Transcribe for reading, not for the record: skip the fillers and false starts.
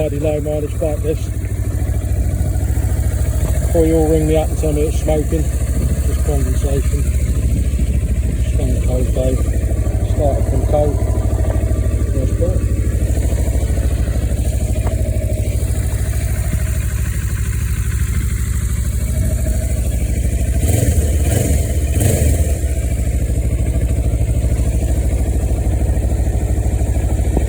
tidy low mileage bike this. Before you all ring me up and tell me it's smoking, just condensation. Just on the cold day. Started from cold. That's great.